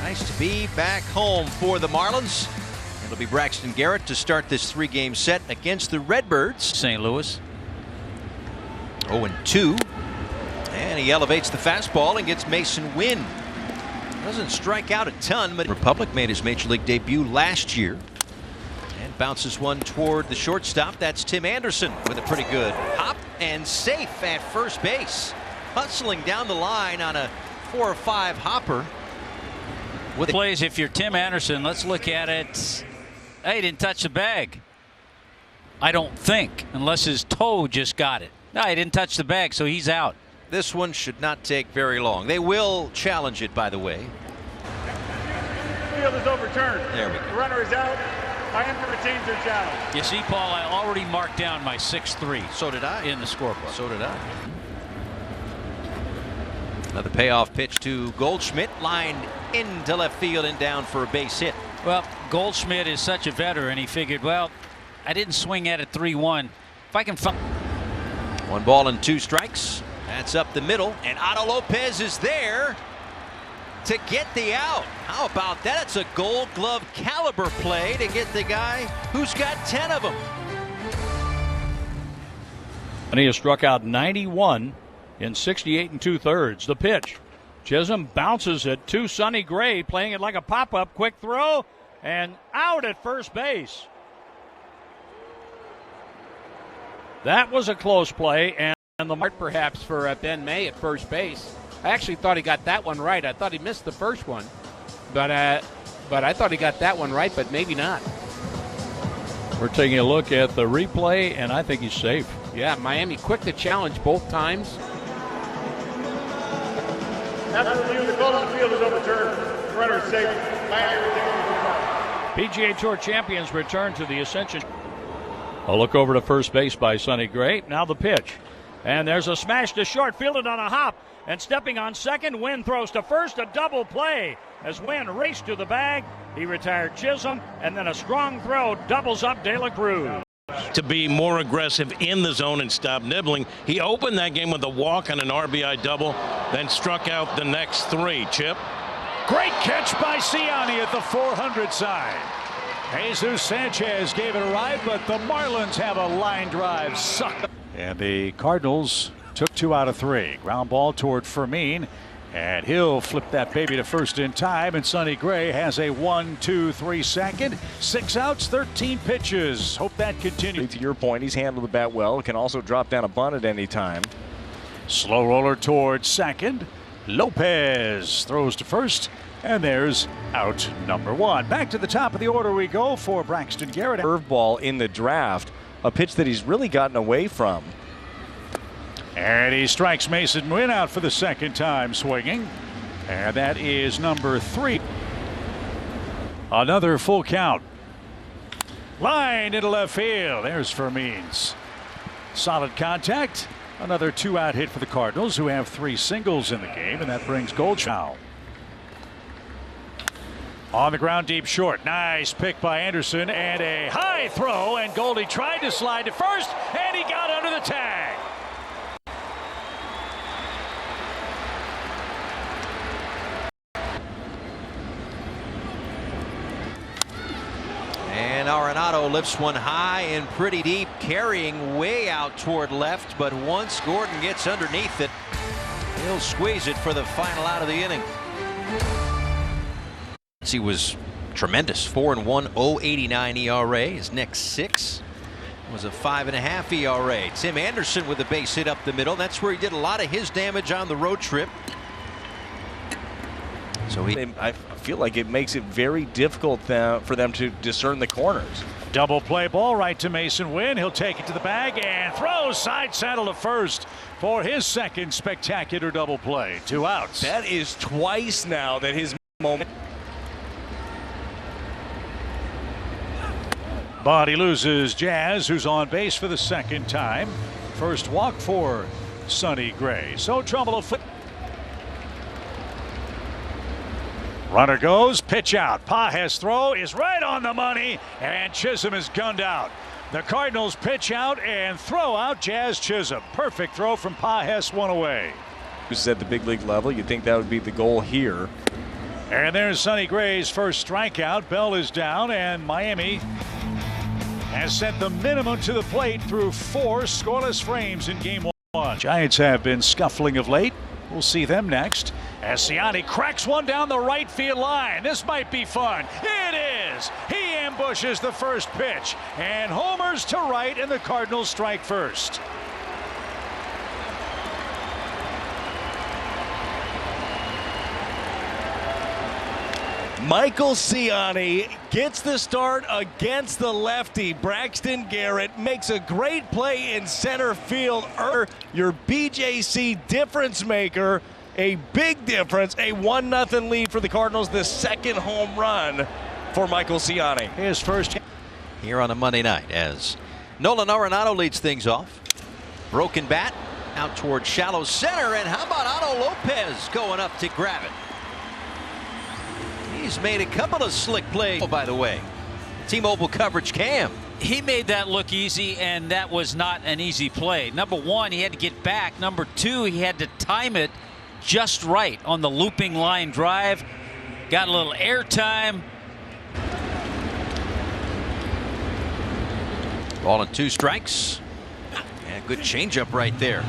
Nice to be back home for the Marlins. It'll be Braxton Garrett to start this 3-game set against the Redbirds. St. Louis. 0-2. And he elevates the fastball and gets Mason Wynn. Doesn't strike out a ton, but Republic made his major league debut last year. And bounces one toward the shortstop. That's Tim Anderson with a pretty good hop and safe at first base. Hustling down the line on a 4 or 5 hopper. With plays, if you're Tim Anderson, let's look at it. Hey, he didn't touch the bag. I don't think, unless his toe just got it. No, he didn't touch the bag, so he's out. This one should not take very long. They will challenge it, by the way. Field is overturned. There we go. The runner is out. Miami retains their challenge. You see, Paul, I already marked down my 6-3. So did I. In the scorebook. So did I. Another payoff pitch to Goldschmidt, lined into left field and down for a base hit. Well, Goldschmidt is such a veteran. He figured, well, I didn't swing at it 3-1. If I can find 1 ball and 2 strikes. That's up the middle, and Otto Lopez is there to get the out. How about that? It's a Gold Glove caliber play to get the guy who's got 10 of them. And he has struck out 91 in 68 2/3. The pitch. Chisholm bounces it to Sonny Gray, playing it like a pop-up. Quick throw, and out at first base. That was a close play, and the mark perhaps for Ben May at first base. I actually thought he got that one right. I thought he missed the first one, but I thought he got that one right, but maybe not. We're taking a look at the replay, and I think he's safe. Yeah, Miami quick to challenge both times. After review, the call on the field is overturned. The runner is safe. Miami retains their challenge. PGA Tour champions return to the Ascension. A look over to first base by Sonny Gray. Now the pitch. And there's a smash to short, fielded on a hop. And stepping on second, Wynn throws to first, a double play. As Wynn raced to the bag, he retired Chisholm, and then a strong throw doubles up De La Cruz. To be more aggressive in the zone and stop nibbling. He opened that game with a walk and an RBI double, then struck out the next 3. Chip. Great catch by Ciani at the 400 side. Jesus Sanchez gave it a ride, but the Marlins have a line drive sucked. And the Cardinals took 2 out of 3. Ground ball toward Fermin, and he'll flip that baby to first in time. And Sonny Gray has a 1-2-3 second. 6 outs, 13 pitches. Hope that continues. To your point, he's handled the bat well. Can also drop down a bunt at any time. Slow roller towards second. Lopez throws to first. And there's out number 1. Back to the top of the order we go for Braxton Garrett. Curveball in the draft, a pitch that he's really gotten away from. And he strikes Mason Wynn out for the second time swinging. And that is number 3. Another full count. Line into left field. There's Fermin's solid contact. Another 2-out hit for the Cardinals, who have 3 singles in the game, and that brings Goldschmidt. On the ground, deep short. Nice pick by Anderson, and a high throw, and Goldie tried to slide to first, and he got under the tag. And Arenado lifts one high and pretty deep, carrying way out toward left, but once Gordon gets underneath it, he'll squeeze it for the final out of the inning. He was tremendous. 4-1, 0.89 ERA. His next 6 was a 5.5 ERA. Tim Anderson with a base hit up the middle. That's where he did a lot of his damage on the road trip. So I feel like it makes it very difficult for them to discern the corners. Double play ball right to Mason Wynn. He'll take it to the bag and throws side saddle to first for his second spectacular double play. 2 outs. That is twice now that his moment. But he loses Jazz, who's on base for the second time. First walk for Sonny Gray. So trouble afoot. Runner goes, pitch out. Pages throw is right on the money, and Chisholm is gunned out. The Cardinals pitch out and throw out Jazz Chisholm. Perfect throw from Pages, 1 away. This is at the big league level. You'd think that would be the goal here. And there's Sonny Gray's first strikeout. Bell is down, and Miami has sent the minimum to the plate through 4 scoreless frames in game 1. Giants have been scuffling of late. We'll see them next. As Ciani cracks one down the right field line. This might be fun. It is. He ambushes the first pitch and homers to right, and the Cardinals strike first. Michael Ciani gets the start against the lefty. Braxton Garrett makes a great play in center field. Your BJC difference maker, a big difference, a 1-0 lead for the Cardinals. The second home run for Michael Ciani. His first here on a Monday night as Nolan Arenado leads things off. Broken bat out toward shallow center, and how about Otto Lopez going up to grab it? He's made a couple of slick plays. Oh, by the way, T-Mobile coverage cam. He made that look easy, and that was not an easy play. Number one, he had to get back. Number two, he had to time it just right on the looping line drive. Got a little air time. Ball and 2 strikes. And good changeup right there.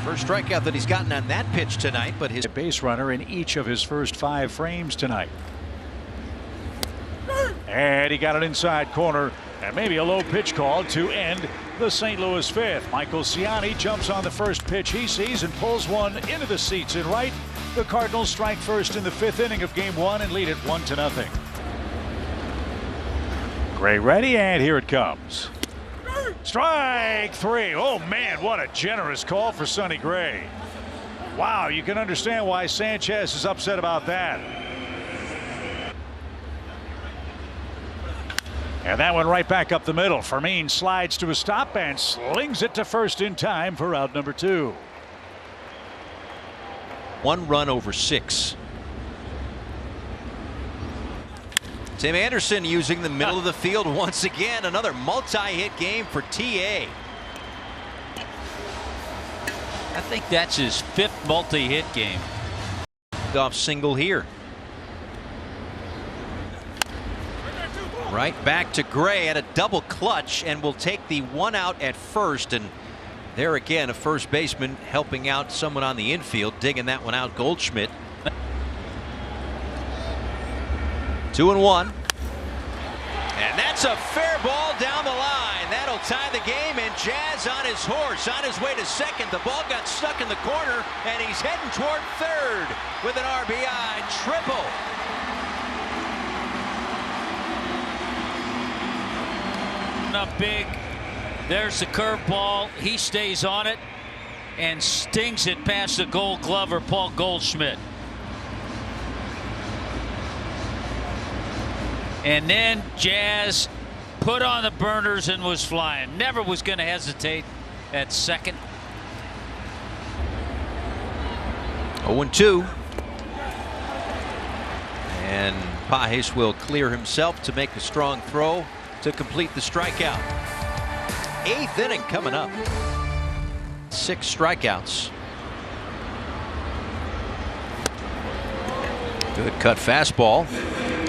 First strikeout that he's gotten on that pitch tonight, but his base runner in each of his first 5 frames tonight. And he got it inside corner, and maybe a low pitch call to end the St. Louis 5th. Michael Ciani jumps on the first pitch he sees and pulls one into the seats in right. The Cardinals strike first in the 5th inning of game 1 and lead it 1-0. Gray ready, and here it comes. Strike 3. Oh man, what a generous call for Sonny Gray. Wow, you can understand why Sanchez is upset about that. And that one right back up the middle. Fermin slides to a stop and slings it to first in time for out number 2. 1 run over 6. Tim Anderson using the middle of the field once again. Another multi-hit game for TA. I think that's his 5th multi-hit game. Off single here. Right back to Gray at a double clutch, and will take the 1 out at first. And there again, a first baseman helping out someone on the infield, digging that one out. Goldschmidt. 2-1. And that's a fair ball down the line. That'll tie the game, and Jazz on his horse on his way to second. The ball got stuck in the corner, and he's heading toward third with an RBI triple. Up big. There's the curveball. He stays on it and stings it past the Gold Glover, Paul Goldschmidt. And then Jazz put on the burners and was flying. Never was going to hesitate at second. 0-2. And Pages will clear himself to make a strong throw to complete the strikeout. 8th inning coming up. 6 strikeouts. Good cut fastball.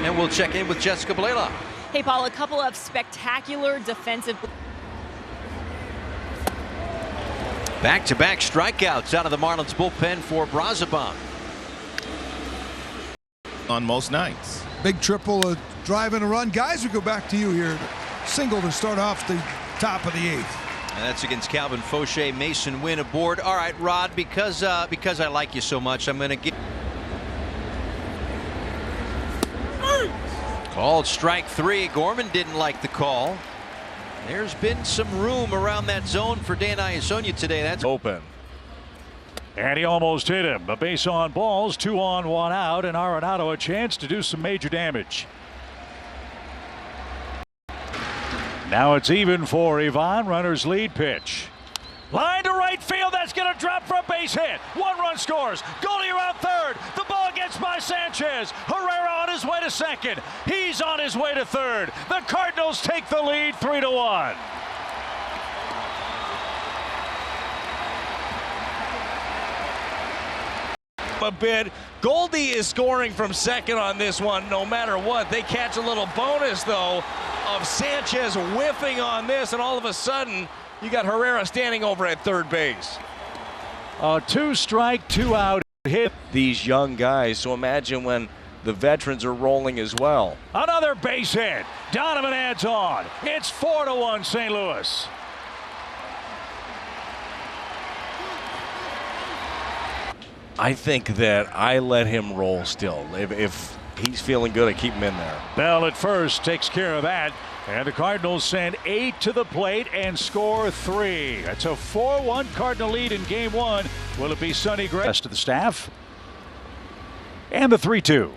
And we'll check in with Jessica Blaylock. Hey, Paul, a couple of spectacular defensive. Back-to-back strikeouts out of the Marlins bullpen for Brazaban. On most nights. Big triple, driving a run. Guys, we go back to you here. Single to start off the top of the 8th. And that's against Calvin Fauché. Mason Wynn aboard. All right, Rod, because I like you so much, I'm going to get. Called strike 3. Gorman didn't like the call. There's been some room around that zone for Dan Iasonia today. That's open. And he almost hit him. A base on balls, 2 on, 1 out, and Arenado a chance to do some major damage. Now it's even for Ivan. Runners lead pitch. Line to right field. That's going to drop for a base hit. 1 run scores. Goldie around third. The ball gets by Sanchez. Herrera on his way to second. He's on his way to third. The Cardinals take the lead 3-1. a bit. Goldie is scoring from second on this one no matter what. They catch a little bonus, though, of Sanchez whiffing on this, and all of a sudden, you got Herrera standing over at third base. 2 strike, 2 out hit. These young guys, so imagine when the veterans are rolling as well. Another base hit. Donovan adds on. It's 4-1 St. Louis. I think that I let him roll still. If he's feeling good, I keep him in there. Bell at first takes care of that. And the Cardinals send 8 to the plate and score 3. That's a 4-1 Cardinal lead in game 1. Will it be Sonny Gray? Rest of the staff. And the 3-2.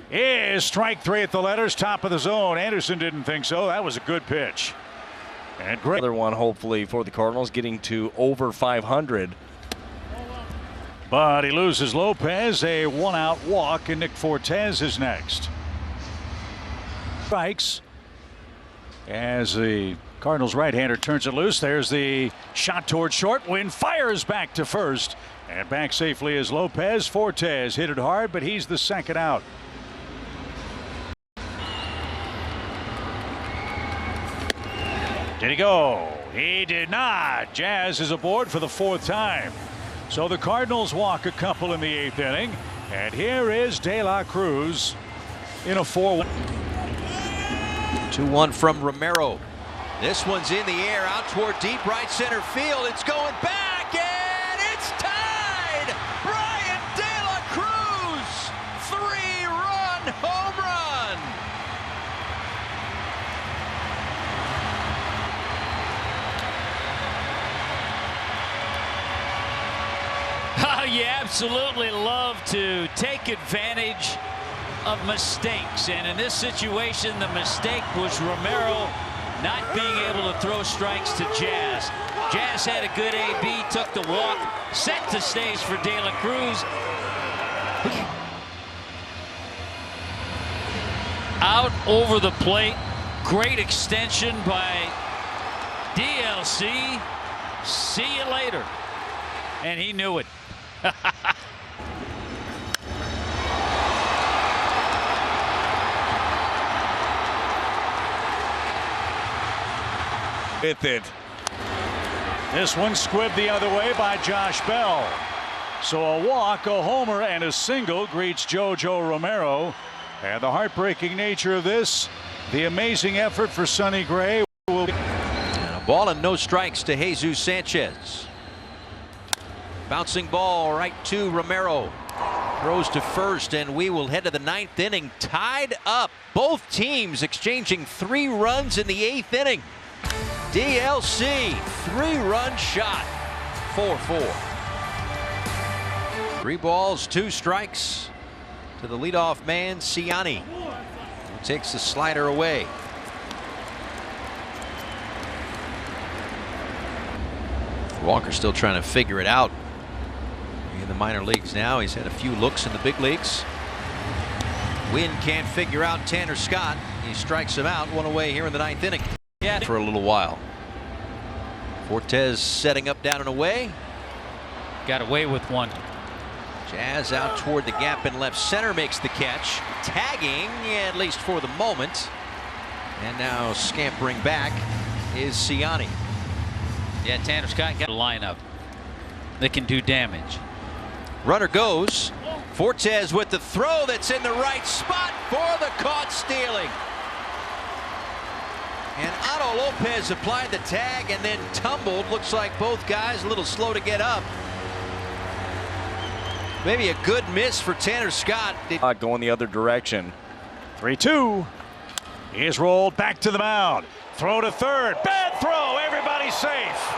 Is strike 3 at the letters, top of the zone. Anderson didn't think so. That was a good pitch. And Gray. Another one, hopefully, for the Cardinals, getting to over 500. But he loses Lopez, a 1-out walk, and Nick Fortes is next. Strikes as the Cardinals right-hander turns it loose. There's the shot toward short. Wynn fires back to first, and back safely is Lopez. Fortes hit it hard, but he's the second out. Did he go? He did not. Jazz is aboard for the 4th time. So the Cardinals walk a couple in the 8th inning. And here is De La Cruz in a 4-1. 2-1 from Romero. This one's in the air out toward deep right center field. It's going back and it's tied. Brian De La Cruz, 3-run home run. You absolutely love to take advantage of mistakes, and in this situation the mistake was Romero not being able to throw strikes to Jazz. Jazz had a good AB, took the walk, set the stage for De La Cruz. Out over the plate, great extension by DLC. See you later. And he knew it. With it. This one squibbed the other way by Josh Bell. So a walk, a homer, and a single greets Jojo Romero. And the heartbreaking nature of this, the amazing effort for Sonny Gray will be. And a ball and no strikes to Jesus Sanchez. Bouncing ball right to Romero. Throws to first, and we will head to the 9th inning. Tied up. Both teams exchanging 3 runs in the 8th inning. DLC, 3-run shot. 4-4. 3 balls, 2 strikes to the leadoff man, Ciani, who takes the slider away. Walker still trying to figure it out in the minor leagues now. He's had a few looks in the big leagues. Wynn can't figure out Tanner Scott. He strikes him out, 1 away here in the 9th inning. Yeah, for a little while. Fortes setting up down and away. Got away with one. Jazz out toward the gap in left center, makes the catch. Tagging, at least for the moment. And now scampering back is Ciani. Yeah, Tanner Scott got a lineup that can do damage. Runner goes. Fortes with the throw that's in the right spot for the caught stealing. And Otto Lopez applied the tag and then tumbled. Looks like both guys a little slow to get up. Maybe a good miss for Tanner Scott. Going the other direction. 3-2. He is rolled back to the mound. Throw to third. Bad throw. Everybody's safe.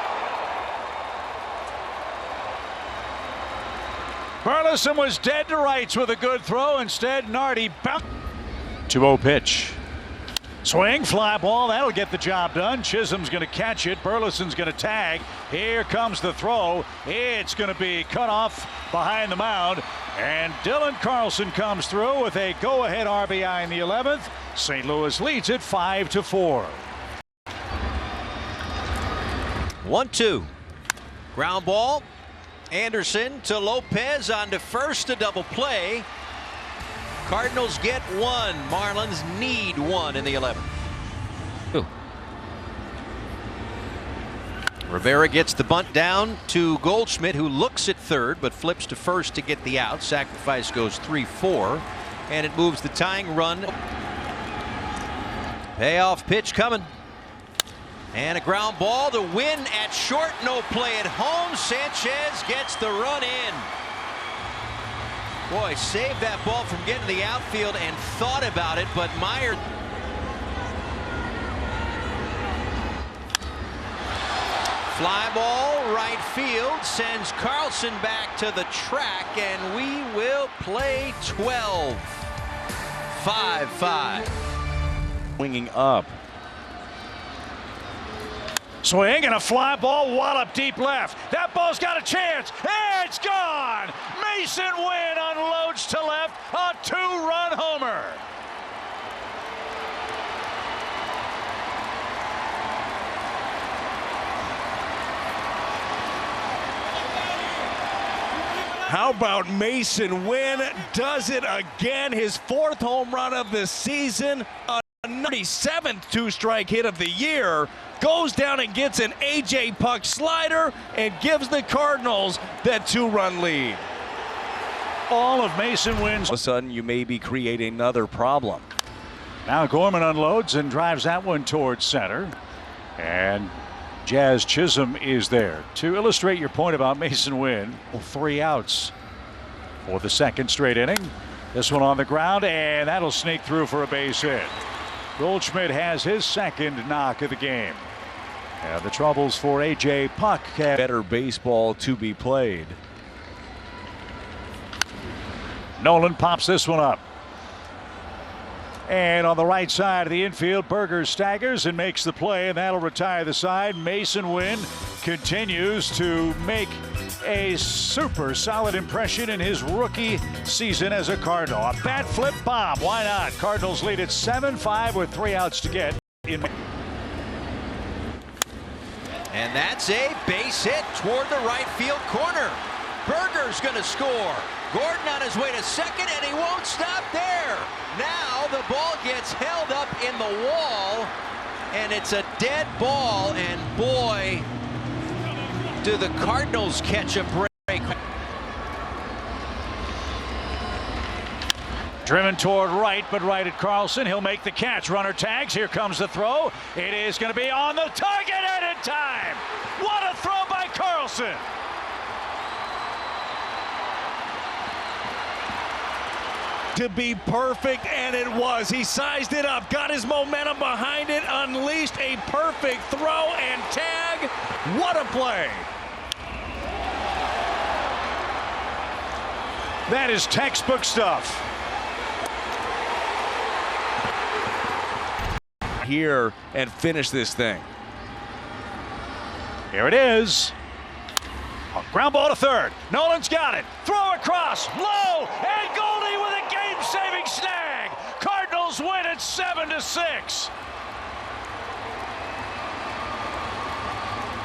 Burleson was dead to rights with a good throw. Instead, Nardi bounced. 2-0 pitch. Swing, fly ball. That'll get the job done. Chisholm's going to catch it. Burleson's going to tag. Here comes the throw. It's going to be cut off behind the mound. And Dylan Carlson comes through with a go-ahead RBI in the 11th. St. Louis leads it 5-4. 1-2. Ground ball. Anderson to Lopez on to first, a double play. Cardinals get one. Marlins need one in the 11th. Ooh. Rivera gets the bunt down to Goldschmidt, who looks at third but flips to first to get the out. Sacrifice goes 3-4, and it moves the tying run. Payoff pitch coming. And a ground ball to win at short. No play at home. Sanchez gets the run in. Boy, saved that ball from getting to the outfield and thought about it, but Meyer. Fly ball, right field, sends Carlson back to the track, and we will play 12. 5-5. Winging up. Swing and a fly ball, wallop deep left. That ball's got a chance. Hey, it's gone. Mason Wynn unloads to left, a two-run homer. How about Mason Wynn does it again? His fourth home run of the season, a 97th two-strike hit of the year. Goes down and gets an A.J. Puck slider and gives the Cardinals that two-run lead. All of Mason Wynn's. All of a sudden, you may be creating another problem. Now Gorman unloads and drives that one towards center. And Jazz Chisholm is there. To illustrate your point about Mason Wynn, 3 outs for the second straight inning. This one on the ground, and that'll sneak through for a base hit. Goldschmidt has his second knock of the game. And the troubles for A.J. Puck. Better baseball to be played. Nolan pops this one up. And on the right side of the infield, Berger staggers and makes the play, and that'll retire the side. Mason Wynn continues to make a super solid impression in his rookie season as a Cardinal. A bat flip bomb, why not? Cardinals lead at 7-5 with 3 outs to get. And that's a base hit toward the right field corner. Berger's going to score. Gordon on his way to second, and he won't stop there. Now the ball gets held up in the wall, and it's a dead ball, and boy, do the Cardinals catch a break. Driven toward right, but right at Carlson. He'll make the catch. Runner tags. Here comes the throw. It is going to be on the target and in time. What a throw by Carlson. To be perfect, and it was. He sized it up, got his momentum behind it, unleashed a perfect throw and tag. What a play. That is textbook stuff. Here and finish this thing. Here it is. A ground ball to third. Nolan's got it. Throw across. Low. And Goldie with a game-saving snag. Cardinals win at 7-6.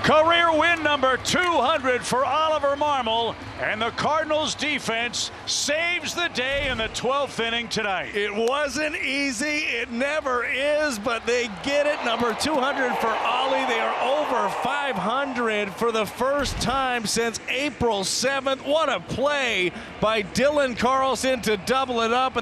Career win number 200 for Oliver Marmol, and the Cardinals defense saves the day in the 12th inning tonight. It wasn't easy, it never is, but they get it. Number 200 for Ollie. They are over 500 for the first time since April 7th. What a play by Dylan Carlson to double it up.